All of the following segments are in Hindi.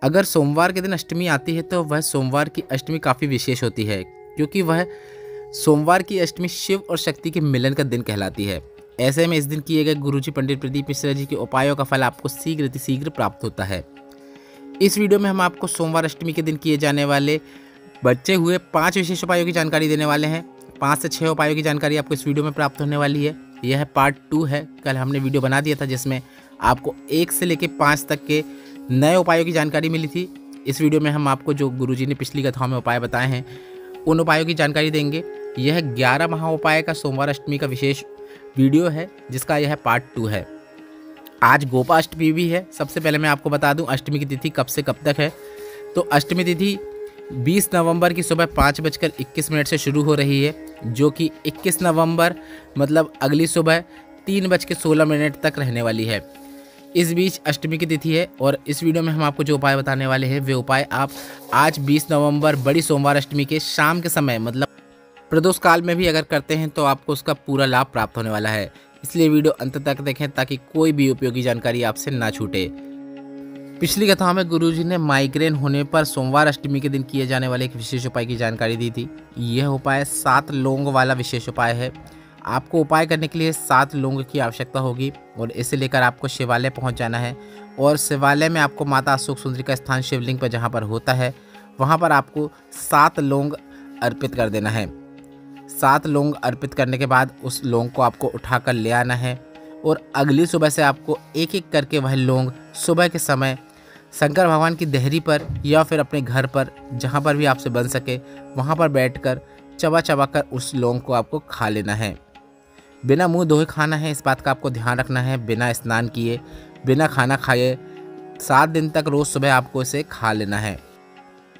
अगर सोमवार के दिन अष्टमी आती है तो वह सोमवार की अष्टमी काफ़ी विशेष होती है, क्योंकि वह सोमवार की अष्टमी शिव और शक्ति के मिलन का दिन कहलाती है। ऐसे में इस दिन किए गए गुरुजी पंडित प्रदीप मिश्रा जी के उपायों का फल आपको शीघ्र प्राप्त होता है। इस वीडियो में हम आपको सोमवार अष्टमी के दिन किए जाने वाले बचे हुए 5 विशेष उपायों की जानकारी देने वाले हैं। 5 से 6 उपायों की जानकारी आपको इस वीडियो में प्राप्त होने वाली है। यह पार्ट 2 है। कल हमने वीडियो बना दिया था जिसमें आपको 1 से लेकर 5 तक के नए उपायों की जानकारी मिली थी। इस वीडियो में हम आपको जो गुरुजी ने पिछली कथाओं में उपाय बताए हैं उन उपायों की जानकारी देंगे। यह 11 महा उपाय का सोमवार अष्टमी का विशेष वीडियो है जिसका यह पार्ट 2 है। आज गोपाष्टमी भी है। सबसे पहले मैं आपको बता दूं अष्टमी की तिथि कब से कब तक है। तो अष्टमी तिथि 20 नवंबर की सुबह 5:21 से शुरू हो रही है, जो कि 21 नवंबर मतलब अगली सुबह 3:16 तक रहने वाली है। इस बीच अष्टमी की तिथि है और इस वीडियो में हम आपको जो उपाय बताने वाले हैं वे उपाय आप आज 20 नवंबर बड़ी सोमवार अष्टमी के शाम के समय मतलब प्रदोष काल में भी अगर करते हैं तो आपको उसका पूरा लाभ प्राप्त होने वाला है। इसलिए वीडियो अंत तक देखें ताकि कोई भी उपयोगी जानकारी आपसे ना छूटे। पिछली कथा में गुरुजी ने माइग्रेन होने पर सोमवार अष्टमी के दिन किए जाने वाले एक विशेष उपाय की जानकारी दी थी। यह उपाय 7 लौंग वाला विशेष उपाय है। आपको उपाय करने के लिए 7 लौंग की आवश्यकता होगी और इसे लेकर आपको शिवालय पहुंच जाना है और शिवालय में आपको माता अशोक सुंदरी का स्थान शिवलिंग पर जहां पर होता है वहां पर आपको 7 लौंग अर्पित कर देना है। 7 लौंग अर्पित करने के बाद उस लौंग को आपको उठाकर ले आना है और अगली सुबह से आपको एक एक करके वह लौंग सुबह के समय शंकर भगवान की देहरी पर या फिर अपने घर पर जहाँ पर भी आपसे बन सके वहाँ पर बैठकर चबा चबा कर उस लौंग को आपको खा लेना है। बिना मुंह धोए खाना है, इस बात का आपको ध्यान रखना है। बिना स्नान किए बिना खाना खाए 7 दिन तक रोज़ सुबह आपको इसे खा लेना है।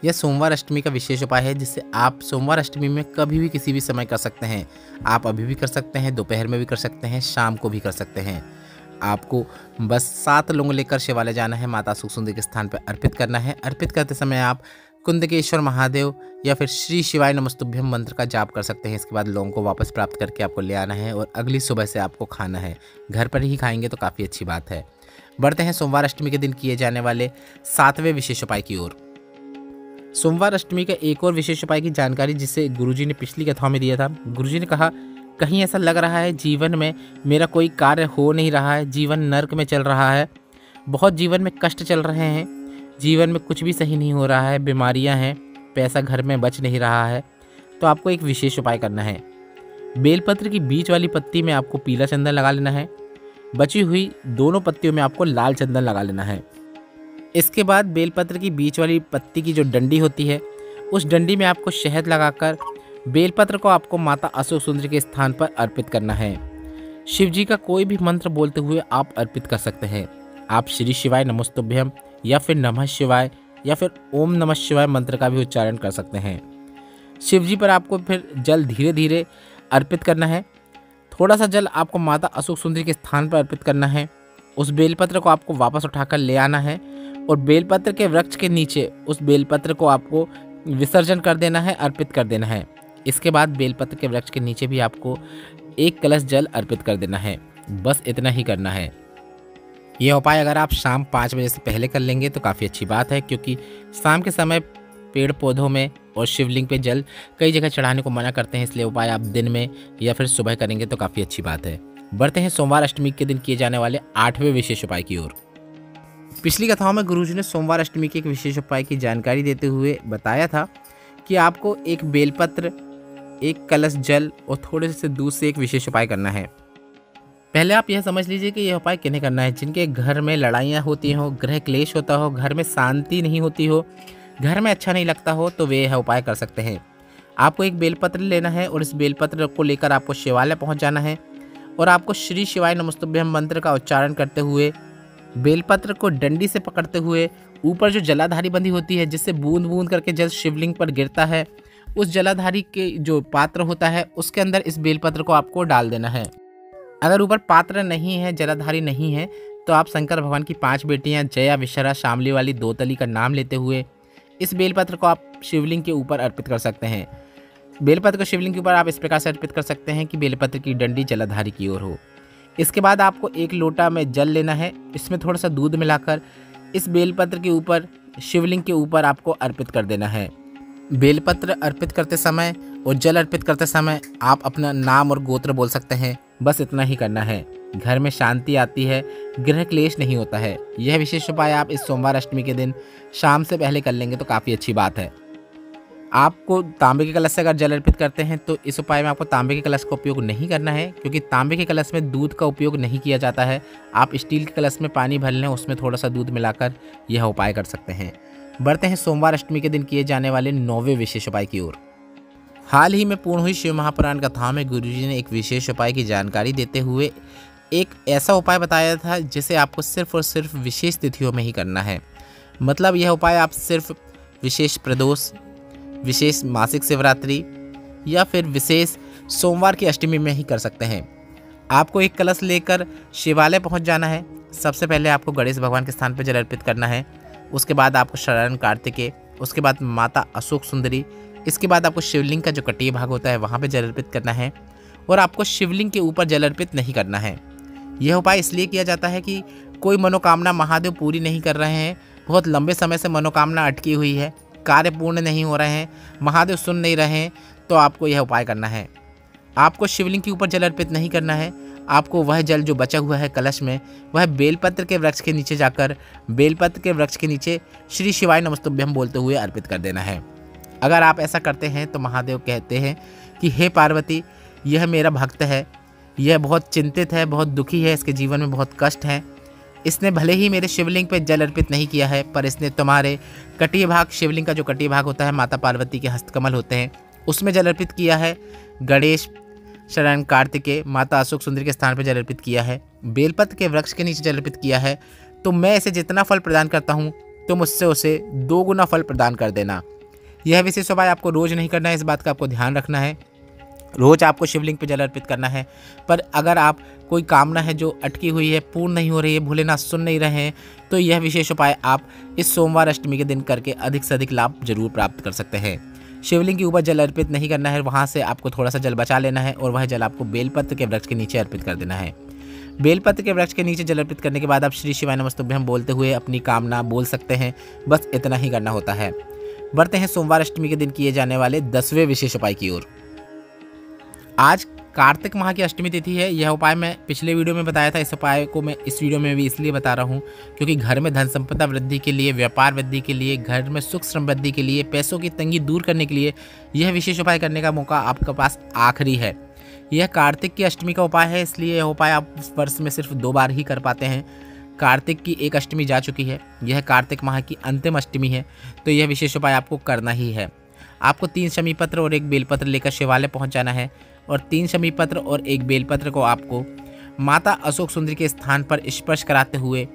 यह सोमवार अष्टमी का विशेष उपाय है जिससे आप सोमवार अष्टमी में कभी भी किसी भी समय कर सकते हैं। आप अभी भी कर सकते हैं, दोपहर में भी कर सकते हैं, शाम को भी कर सकते हैं। आपको बस 7 लौंग लेकर शिवालय जाना है, माता अशोक सुंदरी के स्थान पर अर्पित करना है। अर्पित करते समय आप कुंदकेश्वर महादेव या फिर श्री शिवाय नमस्तुभ्यम मंत्र का जाप कर सकते हैं। इसके बाद लौंग को वापस प्राप्त करके आपको ले आना है और अगली सुबह से आपको खाना है। घर पर ही खाएंगे तो काफ़ी अच्छी बात है। बढ़ते हैं सोमवार अष्टमी के दिन किए जाने वाले 7वें विशेष उपाय की ओर। सोमवार अष्टमी का एक और विशेष उपाय की जानकारी जिसे गुरुजी ने पिछली कथाओं में दिया था। गुरुजी ने कहा कहीं ऐसा लग रहा है जीवन में मेरा कोई कार्य हो नहीं रहा है, जीवन नर्क में चल रहा है, बहुत जीवन में कष्ट चल रहे हैं, जीवन में कुछ भी सही नहीं हो रहा है, बीमारियां हैं, पैसा घर में बच नहीं रहा है, तो आपको एक विशेष उपाय करना है। बेलपत्र की बीच वाली पत्ती में आपको पीला चंदन लगा लेना है। बची हुई दोनों पत्तियों में आपको लाल चंदन लगा लेना है। इसके बाद बेलपत्र की बीच वाली पत्ती की जो डंडी होती है उस डंडी में आपको शहद लगाकर बेलपत्र को आपको माता अशोक सुंदरी के स्थान पर अर्पित करना है। शिव जी का कोई भी मंत्र बोलते हुए आप अर्पित कर सकते हैं। आप श्री शिवाय नमस्तुभ्यम या फिर नमः शिवाय या फिर ओम नमः शिवाय मंत्र का भी उच्चारण कर सकते हैं। शिव जी पर आपको फिर जल धीरे धीरे अर्पित करना है। थोड़ा सा जल आपको माता अशोक सुंदरी के स्थान पर अर्पित करना है। उस बेलपत्र को आपको वापस उठाकर ले आना है और बेलपत्र के वृक्ष के नीचे उस बेलपत्र को आपको विसर्जन कर देना है, अर्पित कर देना है। इसके बाद बेलपत्र के वृक्ष के नीचे भी आपको 1 कलश जल अर्पित कर देना है। बस इतना ही करना है। यह उपाय अगर आप शाम 5 बजे से पहले कर लेंगे तो काफ़ी अच्छी बात है, क्योंकि शाम के समय पेड़ पौधों में और शिवलिंग पे जल कई जगह चढ़ाने को मना करते हैं। इसलिए उपाय आप दिन में या फिर सुबह करेंगे तो काफ़ी अच्छी बात है। बढ़ते हैं सोमवार अष्टमी के दिन किए जाने वाले 8वें विशेष उपाय की ओर। पिछली कथाओं में गुरुजी ने सोमवार अष्टमी के एक विशेष उपाय की जानकारी देते हुए बताया था कि आपको एक बेलपत्र, 1 कलश जल और थोड़े से दूध से एक विशेष उपाय करना है। पहले आप यह समझ लीजिए कि यह उपाय किन्हें करना है। जिनके घर में लड़ाइयाँ होती हो, ग्रह क्लेश होता हो, घर में शांति नहीं होती हो, घर में अच्छा नहीं लगता हो, तो वे यह उपाय कर सकते हैं। आपको एक बेलपत्र लेना है और इस बेलपत्र को लेकर आपको शिवालय पहुँच जाना है और आपको श्री शिवाय नमस्तुभ्यम मंत्र का उच्चारण करते हुए बेलपत्र को डंडी से पकड़ते हुए ऊपर जो जलाधारी बंधी होती है जिससे बूंद बूंद करके जल शिवलिंग पर गिरता है, उस जलाधारी के जो पात्र होता है उसके अंदर इस बेलपत्र को आपको डाल देना है। अगर ऊपर पात्र नहीं है, जलाधारी नहीं है, तो आप शंकर भगवान की 5 बेटियां जया, विशरा, शामली वाली दोतली का नाम लेते हुए इस बेलपत्र को आप शिवलिंग के ऊपर अर्पित कर सकते हैं। बेलपत्र को शिवलिंग के ऊपर आप इस प्रकार से अर्पित कर सकते हैं कि बेलपत्र की डंडी जलाधारी की ओर हो। इसके बाद आपको 1 लोटा में जल लेना है। इसमें थोड़ा सा दूध मिलाकर इस बेलपत्र के ऊपर शिवलिंग के ऊपर आपको अर्पित कर देना है। बेलपत्र अर्पित करते समय और जल अर्पित करते समय आप अपना नाम और गोत्र बोल सकते हैं। बस इतना ही करना है। घर में शांति आती है, गृह क्लेश नहीं होता है। यह विशेष उपाय आप इस सोमवार अष्टमी के दिन शाम से पहले कर लेंगे तो काफ़ी अच्छी बात है। आपको तांबे के कलश से अगर जल अर्पित करते हैं तो इस उपाय में आपको तांबे के कलश का उपयोग नहीं करना है, क्योंकि तांबे के कलश में दूध का उपयोग नहीं किया जाता है। आप स्टील के कलश में पानी भर लें, उसमें थोड़ा सा दूध मिलाकर यह उपाय कर सकते हैं। बढ़ते हैं सोमवार अष्टमी के दिन किए जाने वाले 9वें विशेष उपाय की ओर। हाल ही में पूर्ण हुई शिव महापुराण कथाओं में गुरुजी ने एक विशेष उपाय की जानकारी देते हुए एक ऐसा उपाय बताया था जिसे आपको सिर्फ और सिर्फ विशेष तिथियों में ही करना है। मतलब यह उपाय आप सिर्फ विशेष प्रदोष, विशेष मासिक शिवरात्रि या फिर विशेष सोमवार की अष्टमी में ही कर सकते हैं। आपको एक कलश लेकर शिवालय पहुंच जाना है। सबसे पहले आपको गणेश भगवान के स्थान पर जल अर्पित करना है। उसके बाद आपको शरण कार्तिकेय, उसके बाद माता अशोक सुंदरी, इसके बाद आपको शिवलिंग का जो कटीय भाग होता है वहाँ पे जल अर्पित करना है। और आपको शिवलिंग के ऊपर जल अर्पित नहीं करना है। यह उपाय इसलिए किया जाता है कि कोई मनोकामना महादेव पूरी नहीं कर रहे हैं, बहुत लंबे समय से मनोकामना अटकी हुई है, कार्य पूर्ण नहीं हो रहे हैं, महादेव सुन नहीं रहे हैं, तो आपको यह उपाय करना है। आपको शिवलिंग के ऊपर जल अर्पित नहीं करना है। आपको वह जल जो बचा हुआ है कलश में, वह बेलपत्र के वृक्ष के नीचे जाकर बेलपत्र के वृक्ष के नीचे श्री शिवाय नमस्तुभ्यम बोलते हुए अर्पित कर देना है। अगर आप ऐसा करते हैं तो महादेव कहते हैं कि हे पार्वती, यह मेरा भक्त है, यह बहुत चिंतित है, बहुत दुखी है, इसके जीवन में बहुत कष्ट है। इसने भले ही मेरे शिवलिंग पर जल अर्पित नहीं किया है, पर इसने तुम्हारे कटीय भाग, शिवलिंग का जो कटीय भाग होता है, माता पार्वती के हस्तकमल होते हैं, उसमें जल अर्पित किया है। गणेश, शरण कार्तिकेय, माता अशोक सुंदरी के स्थान पर जल अर्पित किया है, बेलपत्र के वृक्ष के नीचे जल अर्पित किया है। तो मैं इसे जितना फल प्रदान करता हूँ तो मुझसे उसे 2 गुना फल प्रदान कर देना। यह विशेष उपाय आपको रोज़ नहीं करना है, इस बात का आपको ध्यान रखना है। रोज़ आपको शिवलिंग पर जल अर्पित करना है। पर अगर आप कोई कामना है जो अटकी हुई है, पूर्ण नहीं हो रही है, भोलेनाथ सुन नहीं रहे हैं, तो यह विशेष उपाय आप इस सोमवार अष्टमी के दिन करके अधिक से अधिक लाभ जरूर प्राप्त कर सकते हैं। शिवलिंग के ऊपर जल अर्पित नहीं करना है, वहाँ से आपको थोड़ा सा जल बचा लेना है और वह जल आपको बेलपत्र के वृक्ष के नीचे अर्पित कर देना है। बेलपत्र के वृक्ष के नीचे जल अर्पित करने के बाद आप श्री शिवाय नमस्तुभ्यम बोलते हुए अपनी कामना बोल सकते हैं। बस इतना ही करना होता है। बढ़ते हैं सोमवार अष्टमी के दिन किए जाने वाले 10वें विशेष उपाय की ओर। आज कार्तिक माह की अष्टमी तिथि है। यह उपाय मैं पिछले वीडियो में बताया था। इस उपाय को मैं इस वीडियो में भी इसलिए बता रहा हूँ क्योंकि घर में धन संपदा वृद्धि के लिए, व्यापार वृद्धि के लिए, घर में सुख समृद्धि के लिए, पैसों की तंगी दूर करने के लिए यह विशेष उपाय करने का मौका आपके पास आखिरी है। यह कार्तिक की अष्टमी का उपाय है, इसलिए यह उपाय आप वर्ष में सिर्फ 2 बार ही कर पाते हैं। कार्तिक की एक अष्टमी जा चुकी है, यह कार्तिक माह की अंतिम अष्टमी है, तो यह विशेष उपाय आपको करना ही है। आपको 3 शमी पत्र और 1 बेलपत्र लेकर शिवालय पहुंच जाना है और 3 शमी पत्र और 1 बेलपत्र को आपको माता अशोक सुंदरी के स्थान पर स्पर्श कराते हुए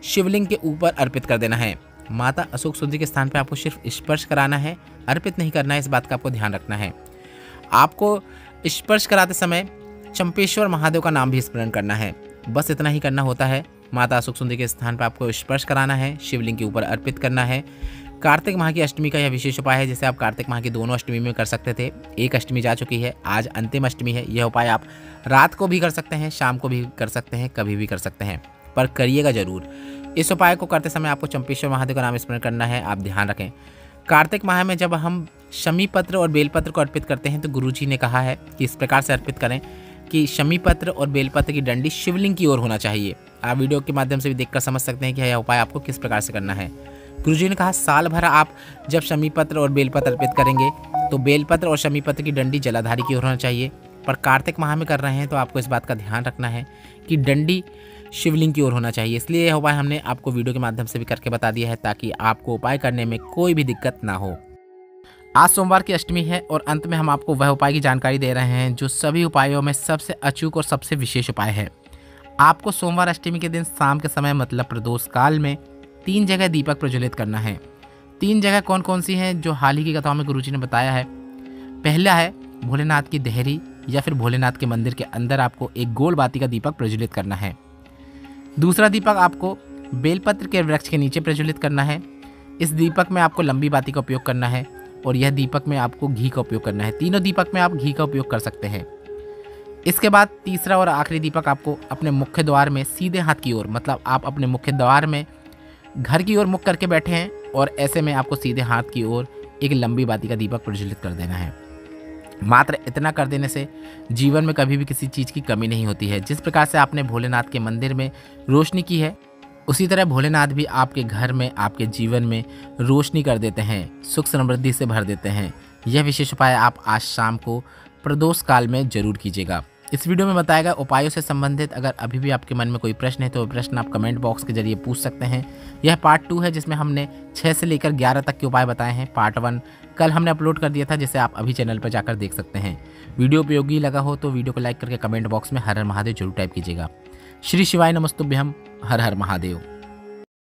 शिवलिंग के ऊपर अर्पित कर देना है। माता अशोक सुंदरी के स्थान पर आपको सिर्फ स्पर्श कराना है, अर्पित नहीं करना है, इस बात का आपको ध्यान रखना है। आपको स्पर्श कराते समय चंपेश्वर महादेव का नाम भी स्मरण करना है। बस इतना ही करना होता है। माता अशोक सुंदरी के स्थान पर आपको स्पर्श कराना है, शिवलिंग के ऊपर अर्पित करना है। कार्तिक माह की अष्टमी का यह विशेष उपाय है, जिसे आप कार्तिक माह की दोनों अष्टमी में कर सकते थे। एक अष्टमी जा चुकी है, आज अंतिम अष्टमी है। यह उपाय आप रात को भी कर सकते हैं, शाम को भी कर सकते हैं, कभी भी कर सकते हैं, पर करिएगा जरूर। इस उपाय को करते समय आपको चंपेश्वर महादेव का नाम स्मरण करना है। आप ध्यान रखें, कार्तिक माह में जब हम शमी पत्र और बेलपत्र को अर्पित करते हैं तो गुरुजी ने कहा है कि इस प्रकार से अर्पित करें कि शमी पत्र और बेलपत्र की डंडी शिवलिंग की ओर होना चाहिए। आप वीडियो के माध्यम से भी देखकर समझ सकते हैं कि यह उपाय आपको किस प्रकार से करना है। गुरुजी ने कहा साल भर आप जब शमी पत्र और बेलपत्र अर्पित करेंगे तो बेलपत्र और शमी पत्र की डंडी जलाधारी की ओर होना चाहिए, पर कार्तिक माह में कर रहे हैं तो आपको इस बात का ध्यान रखना है कि डंडी शिवलिंग की ओर होना चाहिए। इसलिए यह उपाय हमने आपको वीडियो के माध्यम से भी करके बता दिया है ताकि आपको उपाय करने में कोई भी दिक्कत ना हो। आज सोमवार की अष्टमी है और अंत में हम आपको वह उपाय की जानकारी दे रहे हैं जो सभी उपायों में सबसे अचूक और सबसे विशेष उपाय है। आपको सोमवार अष्टमी के दिन शाम के समय मतलब प्रदोष काल में 3 जगह दीपक प्रज्वलित करना है। 3 जगह कौन कौन सी हैं जो हाल ही की कथाओं में गुरुजी ने बताया है। पहला है भोलेनाथ की देहरी या फिर भोलेनाथ के मंदिर के अंदर आपको एक गोल बाती का दीपक प्रज्वलित करना है। दूसरा दीपक आपको बेलपत्र के वृक्ष के नीचे प्रज्वलित करना है। इस दीपक में आपको लंबी बाती का उपयोग करना है और यह दीपक में आपको घी का उपयोग करना है। तीनों दीपक में आप घी का उपयोग कर सकते हैं। इसके बाद तीसरा और आखिरी दीपक आपको अपने मुख्य द्वार में सीधे हाथ की ओर, मतलब आप अपने मुख्य द्वार में घर की ओर मुख करके बैठे हैं और ऐसे में आपको सीधे हाथ की ओर एक लंबी बाती का दीपक प्रज्वलित कर देना है। मात्र इतना कर देने से जीवन में कभी भी किसी चीज़ की कमी नहीं होती है। जिस प्रकार से आपने भोलेनाथ के मंदिर में रोशनी की है, उसी तरह भोलेनाथ भी आपके घर में, आपके जीवन में रोशनी कर देते हैं, सुख समृद्धि से भर देते हैं। यह विशेष उपाय आप आज शाम को प्रदोष काल में जरूर कीजिएगा। इस वीडियो में बताए गए उपायों से संबंधित अगर अभी भी आपके मन में कोई प्रश्न है तो प्रश्न आप कमेंट बॉक्स के जरिए पूछ सकते हैं। यह पार्ट 2 है जिसमें हमने 6 से लेकर 11 तक के उपाय बताए हैं। पार्ट 1 कल हमने अपलोड कर दिया था, जिसे आप अभी चैनल पर जाकर देख सकते हैं। वीडियो उपयोगी लगा हो तो वीडियो को लाइक करके कमेंट बॉक्स में हर हर महादेव जरूर टाइप कीजिएगा। श्री शिवाय नमस्तुभ्यम, हर हर महादेव।